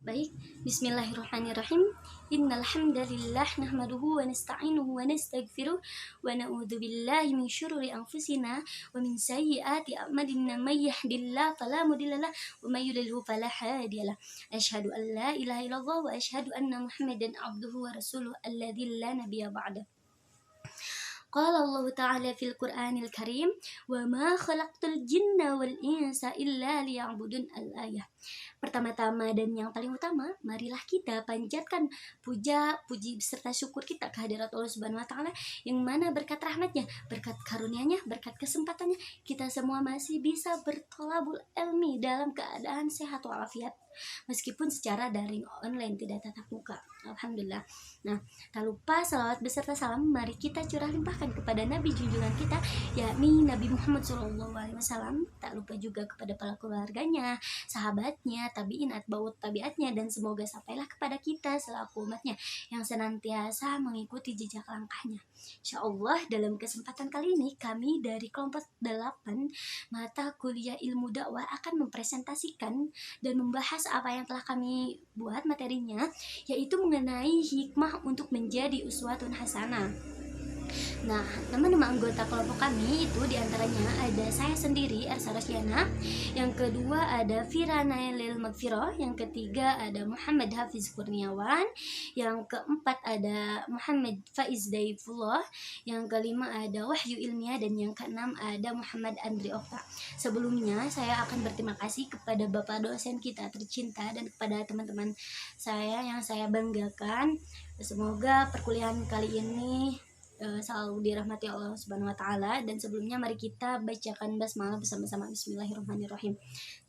Baik, bismillahirrahmanirrahim. Innal hamdalillah nahmaduhu wa nasta'inuhu wa nastaghfiruh wa na'udzu billahi min syururi anfusina wa min sayyiati a'malina may yahdihillahu fala mudhillalah wa may yudlilhu fala hadiyalah. Asyhadu an la ilaha illallah wa asyhadu anna Muhammadan abduhu wa rasuluhu alladzi la nabiyya ba'da. Qala Allah Ta'ala fil Qur'anil Karim, wa ma khalaqtul jinna wal insa illa liya'budun al-ayah. Pertama-tama dan yang paling utama, marilah kita panjatkan puji beserta syukur kita kehadirat Allah Subhanahu wa taala yang mana berkat rahmatnya, berkat karunia-Nya, berkat kesempatannya kita semua masih bisa bertolabul ilmi dalam keadaan sehat walafiat. Meskipun secara daring online tidak tatap muka. Alhamdulillah. Nah, tak lupa salawat beserta salam mari kita curah limpahkan kepada Nabi junjungan kita, yakni Nabi Muhammad SAW. Tak lupa juga kepada para keluarganya, sahabatnya, tabiin, atba'ut tabiatnya, dan semoga sampailah kepada kita selaku umatnya yang senantiasa mengikuti jejak langkahnya. Insyaallah dalam kesempatan kali ini kami dari kelompok 8 mata kuliah ilmu dakwah akan mempresentasikan dan membahas apa yang telah kami buat materinya, yaitu mengenai hikmah untuk menjadi uswatun hasanah. Nah, nama-nama anggota kelompok kami itu diantaranya ada saya sendiri, Ersa Rosyana. Yang kedua ada Fira Nailil Magfiroh. Yang ketiga ada Muhammad Hafiz Kurniawan. Yang keempat ada Muhammad Faiz Daifullah. Yang kelima ada Wahyu Ilmiah. Dan yang keenam ada Muhammad Andri Okta. Sebelumnya saya akan berterima kasih kepada Bapak dosen kita tercinta dan kepada teman-teman saya yang saya banggakan. Semoga perkuliahan kali ini selalu dirahmati Allah Subhanahu wa taala. Dan sebelumnya mari kita bacakan basmalah bersama-sama. Bismillahirrahmanirrahim.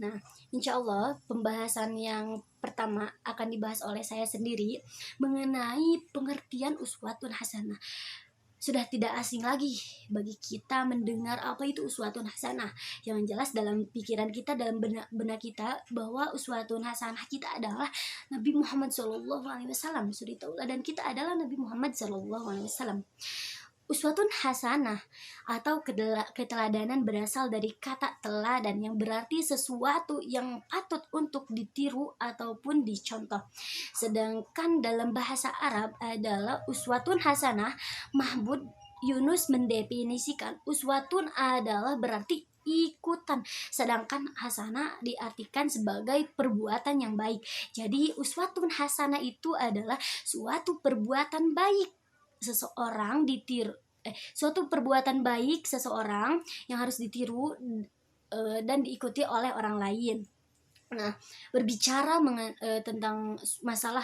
Nah, insyaallah pembahasan yang pertama akan dibahas oleh saya sendiri mengenai pengertian uswatun hasanah. Sudah tidak asing lagi bagi kita mendengar apa itu uswatun hasanah. Yang jelas dalam pikiran kita, dalam benak kita, bahwa uswatun hasanah kita adalah Nabi Muhammad SAW. Suri tauladan kita adalah Nabi Muhammad SAW. Uswatun hasanah atau keteladanan berasal dari kata teladan yang berarti sesuatu yang patut untuk ditiru ataupun dicontoh. Sedangkan dalam bahasa Arab adalah uswatun hasanah. Mahmud Yunus mendefinisikan uswatun adalah berarti ikutan, sedangkan hasanah diartikan sebagai perbuatan yang baik. Jadi uswatun hasanah itu adalah suatu perbuatan baik seseorang suatu perbuatan baik seseorang yang harus ditiru dan diikuti oleh orang lain. Nah, berbicara tentang masalah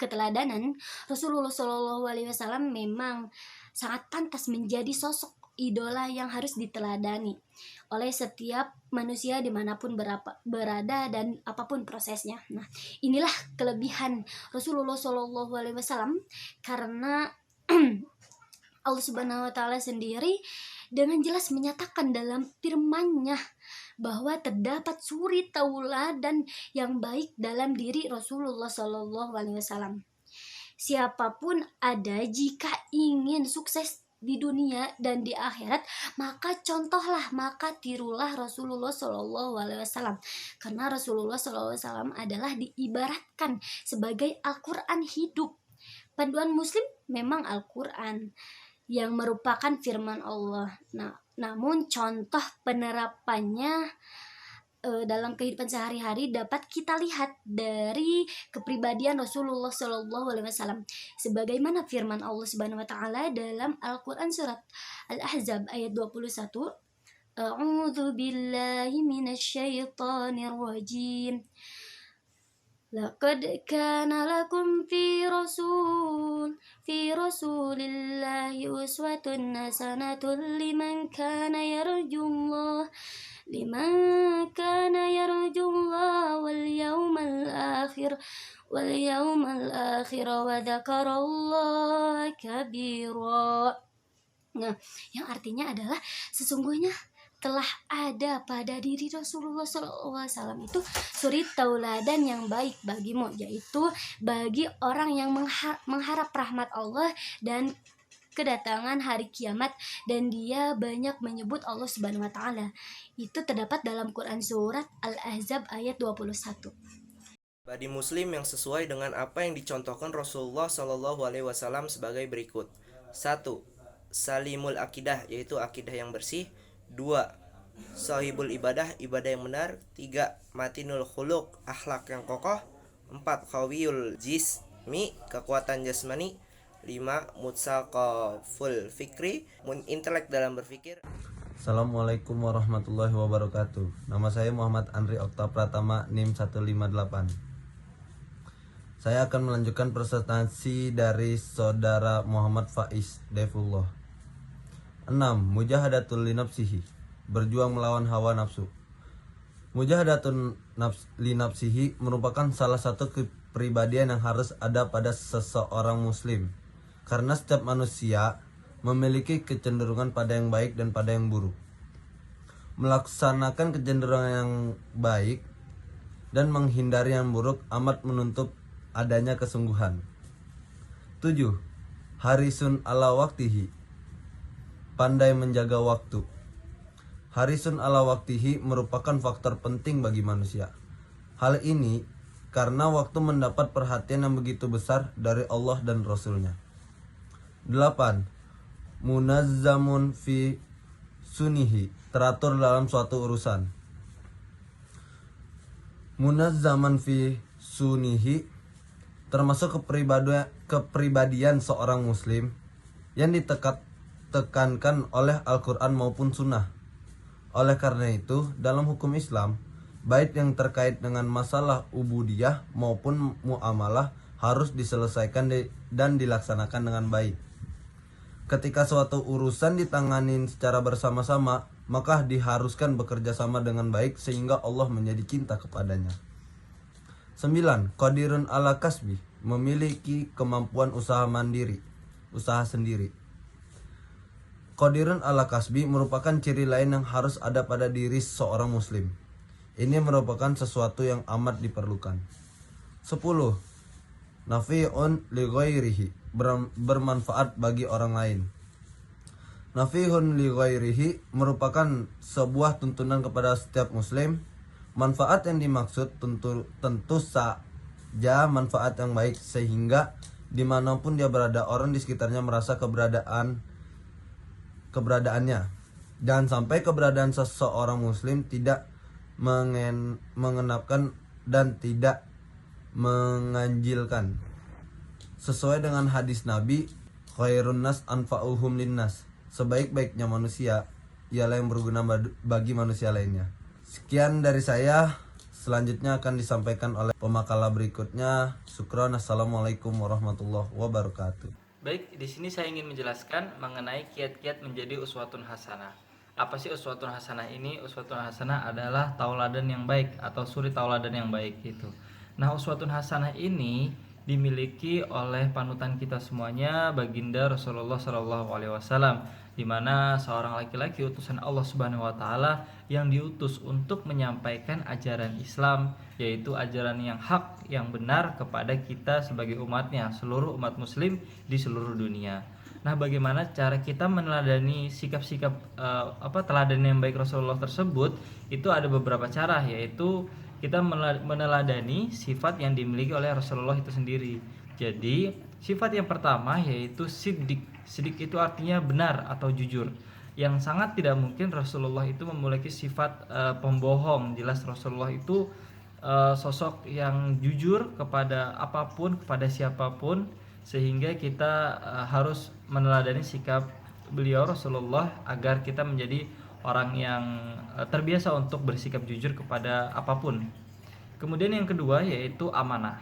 keteladanan, Rasulullah SAW memang sangat pantas menjadi sosok idola yang harus diteladani oleh setiap manusia dimanapun berada dan apapun prosesnya. Nah, inilah kelebihan Rasulullah SAW karena Allah Subhanahu wa taala sendiri dengan jelas menyatakan dalam firman-Nya bahwa terdapat suri tauladan yang baik dalam diri Rasulullah SAW. Siapapun ada jika ingin sukses di dunia dan di akhirat, maka contohlah, maka tirulah Rasulullah SAW. Karena Rasulullah SAW adalah diibaratkan sebagai Al-Quran hidup. Panduan Muslim memang Al-Quran yang merupakan firman Allah. Nah, namun contoh penerapannya dalam kehidupan sehari-hari dapat kita lihat dari kepribadian Rasulullah SAW. Sebagaimana firman Allah Subhanahu wa taala dalam Al-Qur'an surat Al-Ahzab ayat 21, A'udzu billahi minasyaitonir rajim. Laqad kana lakum fi rasulillahi uswatun hasanatun liman kana yarjullah wal yawmal akhir wa dzakarallaha kabira. Nah, yang artinya adalah sesungguhnya telah ada pada diri Rasulullah SAW itu suri tauladan yang baik bagimu, yaitu bagi orang yang mengharap rahmat Allah dan kedatangan hari kiamat, dan dia banyak menyebut Allah Subhanahu wa taala. Itu terdapat dalam Quran surat Al-Ahzab ayat 21. Pribadi muslim yang sesuai dengan apa yang dicontohkan Rasulullah Shallallahu Alaihi Wasallam sebagai berikut. 1. Salimul akidah, yaitu akidah yang bersih. 2. Sahibul ibadah, ibadah yang benar. 3. Matinul khuluq, akhlak yang kokoh. 4. Qawiyul jismi, kekuatan jasmani. 5. Mutsaqaful fikri, intelek dalam berpikir. Assalamualaikum warahmatullahi wabarakatuh. Nama saya Muhammad Andri Okta Pratama, NIM 158. Saya akan melanjutkan presentasi dari saudara Muhammad Faiz Daifullah. 6. Mujahadatul linafsihi, berjuang melawan hawa nafsu. Mujahadatul linafsihi merupakan salah satu kepribadian yang harus ada pada seseorang muslim, karena setiap manusia memiliki kecenderungan pada yang baik dan pada yang buruk. Melaksanakan kecenderungan yang baik dan menghindari yang buruk amat menuntut adanya kesungguhan. 7. Harisun ala waktihi, pandai menjaga waktu. Harisun ala waktihi merupakan faktor penting bagi manusia. Hal ini karena waktu mendapat perhatian yang begitu besar dari Allah dan Rasul-Nya. 8. Munazzamun fi sunihi, teratur dalam suatu urusan. Munazzaman fi sunihi termasuk kepribadian seorang muslim yang ditekankan oleh Al-Quran maupun Sunnah. Oleh karena itu, dalam hukum Islam, baik yang terkait dengan masalah ubudiyah maupun muamalah harus diselesaikan dan dilaksanakan dengan baik. Ketika suatu urusan ditangani secara bersama-sama, maka diharuskan bekerja sama dengan baik sehingga Allah menjadi cinta kepadanya. 9. Qadirun ala kasbi, memiliki kemampuan usaha mandiri, usaha sendiri. Qadirun ala kasbi merupakan ciri lain yang harus ada pada diri seorang muslim. Ini merupakan sesuatu yang amat diperlukan. 10. Nafi'un li ghairihi, bermanfaat bagi orang lain. Nafi'un li ghairihi merupakan sebuah tuntunan kepada setiap muslim. Manfaat yang dimaksud tentu saja manfaat yang baik, sehingga dimanapun dia berada orang di sekitarnya merasa keberadaannya. Jangan sampai keberadaan seseorang muslim tidak mengenapkan dan tidak menganjilkan. Sesuai dengan hadis Nabi, khairun nas anfa'uhum linnas, sebaik-baiknya manusia ialah yang berguna bagi manusia lainnya. Sekian dari saya, selanjutnya akan disampaikan oleh pemakala berikutnya. Syukron. Assalamualaikum warahmatullahi wabarakatuh. Baik, di sini saya ingin menjelaskan mengenai kiat-kiat menjadi uswatun hasanah. Apa sih uswatun hasanah ini? Uswatun hasanah adalah tauladan yang baik atau suri tauladan yang baik itu. Nah, uswatun hasanah ini dimiliki oleh panutan kita semuanya, baginda Rasulullah SAW, di mana seorang laki-laki utusan Allah Subhanahu wa taala yang diutus untuk menyampaikan ajaran Islam, yaitu ajaran yang hak, yang benar kepada kita sebagai umatnya, seluruh umat muslim di seluruh dunia. Nah, bagaimana cara kita meneladani sikap-sikap teladan yang baik Rasulullah tersebut? Itu ada beberapa cara, yaitu kita meneladani sifat yang dimiliki oleh Rasulullah itu sendiri. Jadi, sifat yang pertama yaitu siddiq. Siddiq itu artinya benar atau jujur. Yang sangat tidak mungkin Rasulullah itu memiliki sifat pembohong. Jelas Rasulullah itu sosok yang jujur kepada apapun, kepada siapapun, sehingga kita harus meneladani sikap beliau Rasulullah agar kita menjadi orang yang terbiasa untuk bersikap jujur kepada apapun. Kemudian yang kedua yaitu amanah.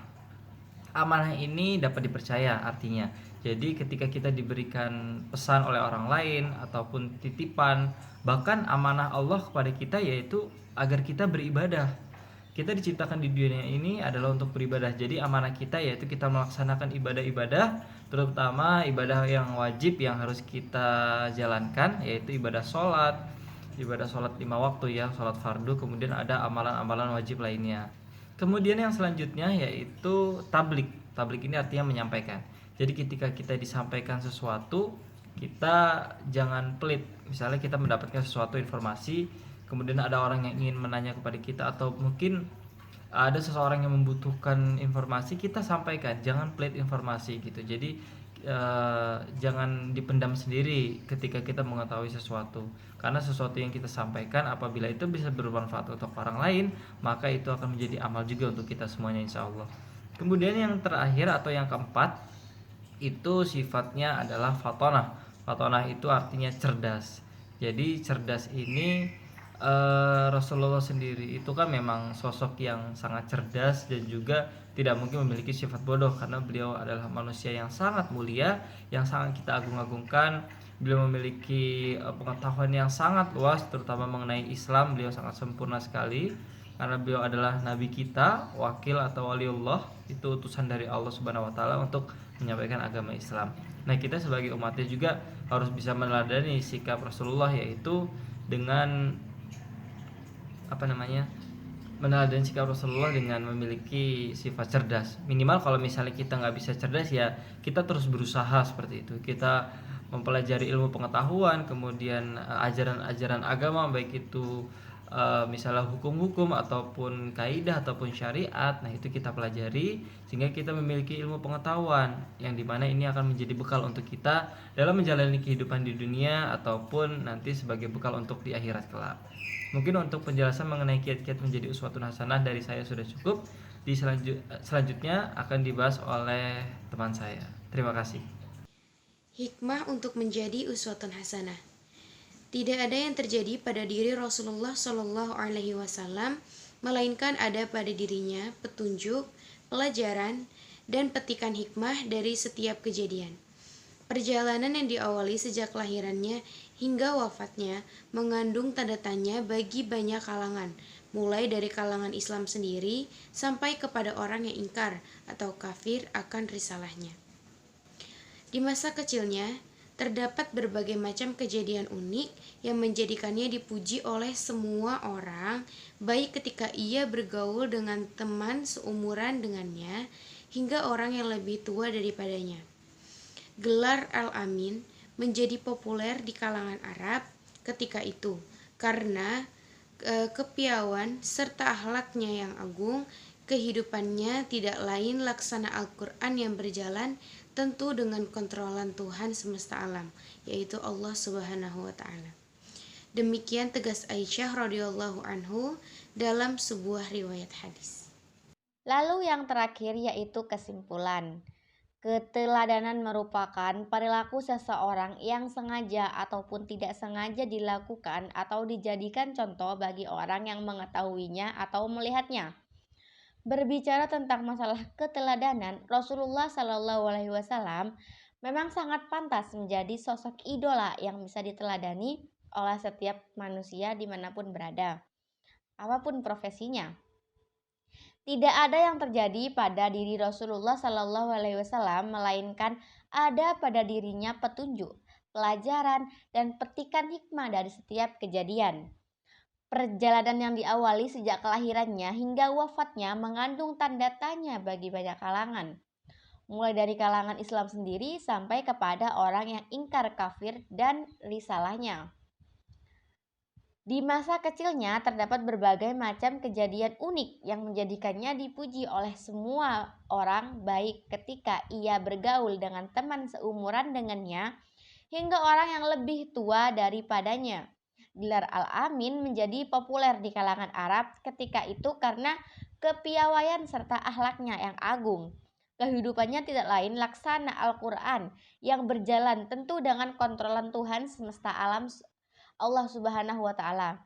Amanah ini dapat dipercaya, artinya jadi ketika kita diberikan pesan oleh orang lain ataupun titipan, bahkan amanah Allah kepada kita yaitu agar kita beribadah. Kita diciptakan di dunia ini adalah untuk beribadah. Jadi amanah kita yaitu kita melaksanakan ibadah-ibadah, terutama ibadah yang wajib yang harus kita jalankan, yaitu ibadah sholat 5 waktu ya, sholat fardu. Kemudian ada amalan-amalan wajib lainnya. Kemudian yang selanjutnya yaitu tablik. Tablik ini artinya menyampaikan. Jadi ketika kita disampaikan sesuatu, kita jangan pelit. Misalnya kita mendapatkan sesuatu informasi, kemudian ada orang yang ingin menanya kepada kita, atau mungkin ada seseorang yang membutuhkan informasi, kita sampaikan, jangan pelit informasi gitu. Jadi jangan dipendam sendiri ketika kita mengetahui sesuatu, karena sesuatu yang kita sampaikan apabila itu bisa bermanfaat untuk orang lain, maka itu akan menjadi amal juga untuk kita semuanya, insya Allah. Kemudian yang terakhir atau yang keempat, itu sifatnya adalah fatonah. Fatonah itu artinya cerdas. Jadi cerdas ini Rasulullah sendiri itu kan memang sosok yang sangat cerdas dan juga tidak mungkin memiliki sifat bodoh, karena beliau adalah manusia yang sangat mulia, yang sangat kita agung-agungkan. Beliau memiliki pengetahuan yang sangat luas, terutama mengenai Islam. Beliau sangat sempurna sekali, karena beliau adalah nabi kita, wakil atau waliullah, itu utusan dari Allah Subhanahu wa taala untuk menyampaikan agama Islam. Nah, kita sebagai umatnya juga harus bisa meneladani sikap Rasulullah, yaitu dengan meneladani sikap Rasulullah dengan memiliki sifat cerdas. Minimal kalau misalnya kita nggak bisa cerdas, ya kita terus berusaha seperti itu. Kita mempelajari ilmu pengetahuan, kemudian ajaran-ajaran agama, baik itu misalnya hukum-hukum ataupun kaidah ataupun syariat. Nah, itu kita pelajari sehingga kita memiliki ilmu pengetahuan yang dimana ini akan menjadi bekal untuk kita dalam menjalani kehidupan di dunia ataupun nanti sebagai bekal untuk di akhirat kelak. Mungkin untuk penjelasan mengenai kiat-kiat menjadi uswatun hasanah dari saya sudah cukup. Selanjutnya akan dibahas oleh teman saya. Terima kasih. Hikmah untuk menjadi uswatun hasanah. Tidak ada yang terjadi pada diri Rasulullah Shallallahu Alaihi Wasallam, melainkan ada pada dirinya petunjuk, pelajaran, dan petikan hikmah dari setiap kejadian. Perjalanan yang diawali sejak kelahirannya hingga wafatnya mengandung tanda tanya bagi banyak kalangan, mulai dari kalangan Islam sendiri sampai kepada orang yang ingkar atau kafir akan risalahnya. Di masa kecilnya, terdapat berbagai macam kejadian unik yang menjadikannya dipuji oleh semua orang, baik ketika ia bergaul dengan teman seumuran dengannya, hingga orang yang lebih tua daripadanya. Gelar Al-Amin menjadi populer di kalangan Arab ketika itu, karena kepiawaian serta akhlaknya yang agung. Kehidupannya tidak lain laksana Al-Quran yang berjalan tentu dengan kontrolan Tuhan semesta alam, yaitu Allah Subhanahu wa taala. Demikian tegas Aisyah radhiyallahu anhu dalam sebuah riwayat hadis. Lalu yang terakhir yaitu kesimpulan. Keteladanan merupakan perilaku seseorang yang sengaja ataupun tidak sengaja dilakukan atau dijadikan contoh bagi orang yang mengetahuinya atau melihatnya. Berbicara tentang masalah keteladanan, Rasulullah Shallallahu Alaihi Wasallam memang sangat pantas menjadi sosok idola yang bisa diteladani oleh setiap manusia dimanapun berada, apapun profesinya. Tidak ada yang terjadi pada diri Rasulullah Shallallahu Alaihi Wasallam melainkan ada pada dirinya petunjuk, pelajaran, dan petikan hikmah dari setiap kejadian. Perjalanan yang diawali sejak kelahirannya hingga wafatnya mengandung tanda tanya bagi banyak kalangan, mulai dari kalangan Islam sendiri sampai kepada orang yang ingkar kafir dan risalahnya. Di masa kecilnya terdapat berbagai macam kejadian unik yang menjadikannya dipuji oleh semua orang, baik ketika ia bergaul dengan teman seumuran dengannya hingga orang yang lebih tua daripadanya. Gelar Al-Amin menjadi populer di kalangan Arab ketika itu karena kepiawaian serta akhlaknya yang agung. Kehidupannya tidak lain laksana Al-Quran yang berjalan tentu dengan kontrolan Tuhan semesta alam, Allah Subhanahu wa taala.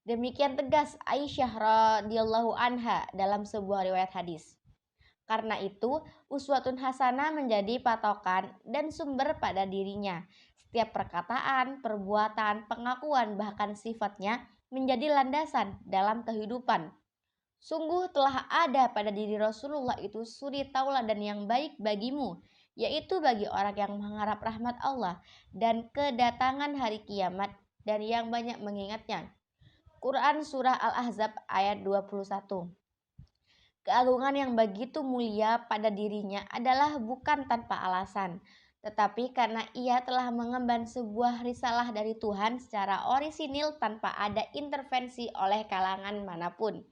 Demikian tegas Aisyah radhiyallahu anha dalam sebuah riwayat hadis. Karena itu, uswatun hasanah menjadi patokan dan sumber pada dirinya. Setiap perkataan, perbuatan, pengakuan, bahkan sifatnya menjadi landasan dalam kehidupan. Sungguh telah ada pada diri Rasulullah itu suri tauladan yang baik bagimu, yaitu bagi orang yang mengharap rahmat Allah dan kedatangan hari kiamat dan yang banyak mengingatnya. Quran Surah Al-Ahzab ayat 21. Keagungan yang begitu mulia pada dirinya adalah bukan tanpa alasan, tetapi karena ia telah mengemban sebuah risalah dari Tuhan secara orisinil tanpa ada intervensi oleh kalangan manapun.